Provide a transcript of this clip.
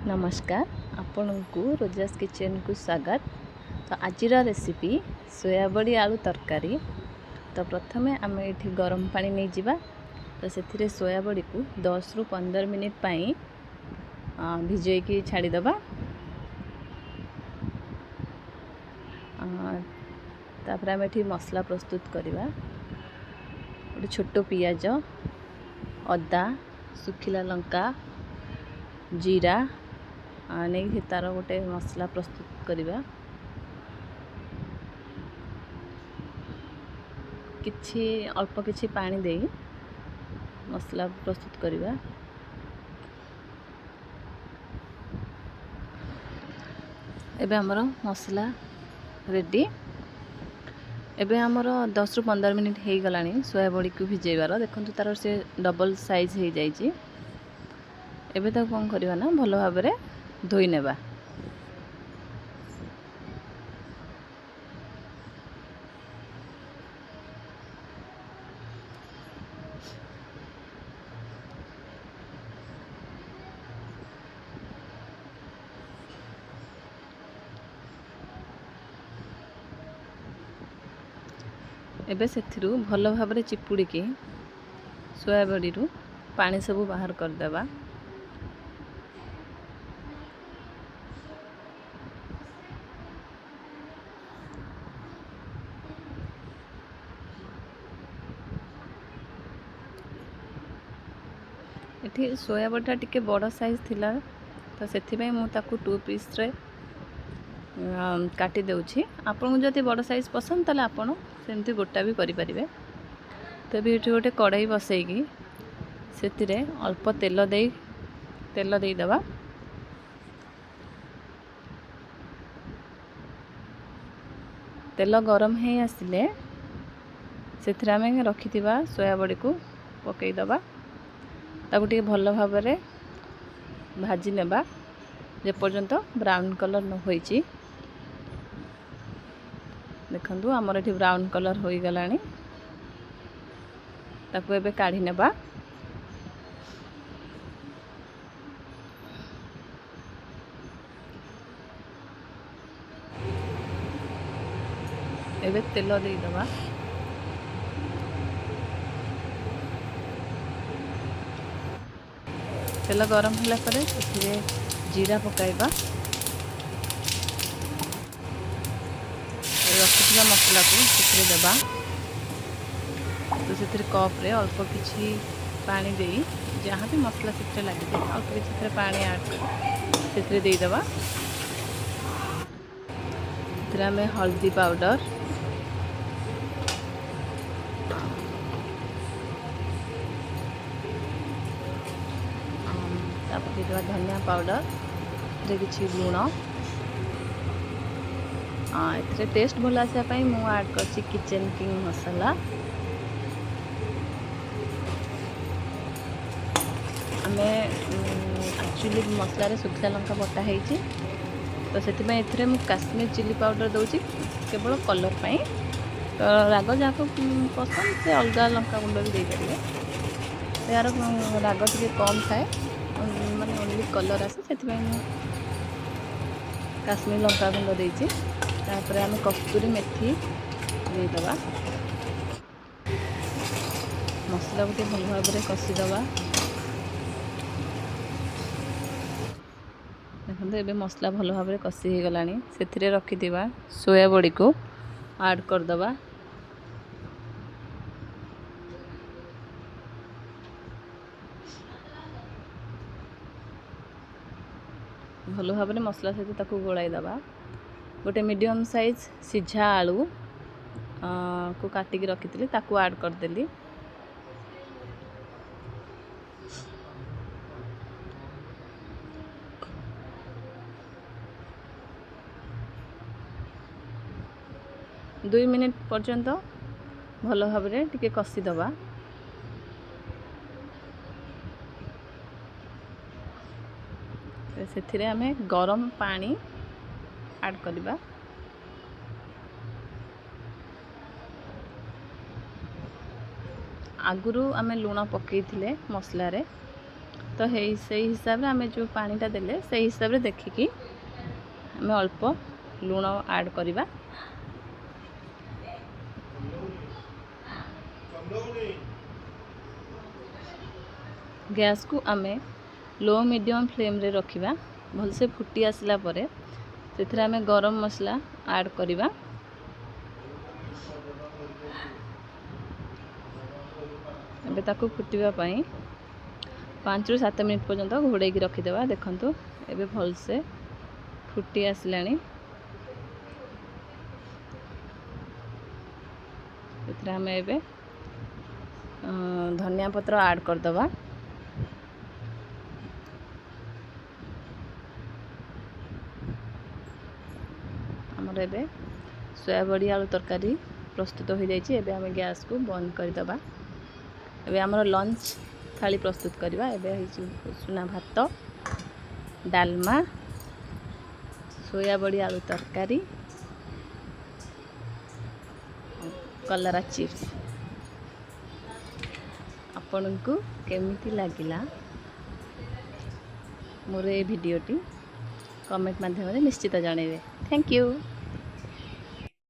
नमस्कार आपण को रोजास किचन को स्वागत। तो आज रेसिपी सोयाबड़ी आलू तरकारी। तो प्रथमे आम ये गरम पानी नहीं जावा। तो से सोयाबड़ी को 10 रु 15 मिनिट पाई भिजैकी छाड़ीदबा। तापर आम ये मसला प्रस्तुत करवा। गोटे छोट पियाज, अदा, सुखिला लंका, जीरा नहीं तार गोटे मसला प्रस्तुत करवा। किछि अल्प किछि पानी दे मसला प्रस्तुत करवा। एबे हमर मसला रेडी। एबे हमर 10 रु 15 मिनिट हो गलानी सोयाबड़ी को भिजेबार। देखंतु तार से डबल साइज हो जाइए। एबे तो कौन करवा ना भल भाव में धोई नेबा। एबे सेथिरु भल भाव में चिपुड़ी के सोयाबड़ी रु पानी सब बाहर कर देबा। ये सोयाबड़ीटा टिके बड़ साइज थिला तो से मुझे 2 पीस रे काटी देउछि। आपन जदि बड़ साइज पसंद ताले आपन सेमती गोटा भी करि परिबे। तो भी गोटे कड़ाई बसैकी से अल्प तेल दे दबा। तेल गरम है आसिले से आम रखिथिबा सोयाबड़ी को पकई दबा। ताकू टिके भल भाव में भाजी नेबा जे पर्यंत ब्राउन कलर न होईची। देखंतु हमर एठी ब्राउन कलर होई गलानी। ताकू एबे काढी नेबा। एबे तेल दे दबा। तेल गरम होला परे से जीरा पकाइबा। रखिथिबा मसला को से देबा। तो से कप रे अल्प किछि पानी दे जहाँ भी मसला से लगे अल्प किछि पानी ऐड कर से दे दबा। में हल्दी पाउडर, पकईदे धनिया पाउडर, किसी लुण। ए टेस्ट भल आसापी मु ऐड कर किचन किंग मसाला। आम एक्चुअली मसला सुखिला लंका बटा है तो से काश्मीर चिली पाउडर दूसरी केवल कलर पाई। तो राग जहाँ पसंद से अलग लंका गुंड भी दे पारे। यार राग टे कम थाए माने ओनली कलर आसे से काश्मीर लंका गुंड देती। तापर आम कस्तूरी मेथी दे दबा। मसला को भल भाव में कषिदबा। देखते ये मसला भल भाव में कषि हो गलानी। से रखिथिबा सोयाबड़ी को ऐड करदबा। भल भाव में मसला सहित गोलाई दबा। गोटे मीडियम साइज सिझा आलू को काटिकी रखी ताकू ऐड करदेली। दुई मिनिट पर्यंत भल भाव में टिके कषिदबा। से आम गरम पानी ऐड करवा। आगुरु आमे लुण पकई मसला रे तो से हिसाब रे आमे जो पानीटा देले से हिसाब रे देखिकी आमे अल्प लूण ऐड करवा। गैस को आमे लो मीडियम फ्लेम रे रखिबा। भलसे फुटी आसला परे सेथरे आमे गरम मसला ऐड करवा। एबे ताको फुटिबा पई 5 ରୁ 7 मिनिट पर्यंत घोड़े की रखिदेवा। देखंतु एबे भलसे फुटी आसलानी। सेथरे आमे एबे धनिया पत्र ऐड कर दवा। हमर एबे सोयाबड़ी आलू तरकारी प्रस्तुत हो जाइए। एबे आमे गैस को बंद कर दवा। एबे हमर लंच थाली प्रस्तुत करवा। एबे सुना भात, डालमा, सोयाबड़ी आलू तरकारी, कलरा चिप्स। आपन को केमिति लागिला मोर ए वीडियोटी कमेंट माध्यम निश्चित जणेबे। Thank you.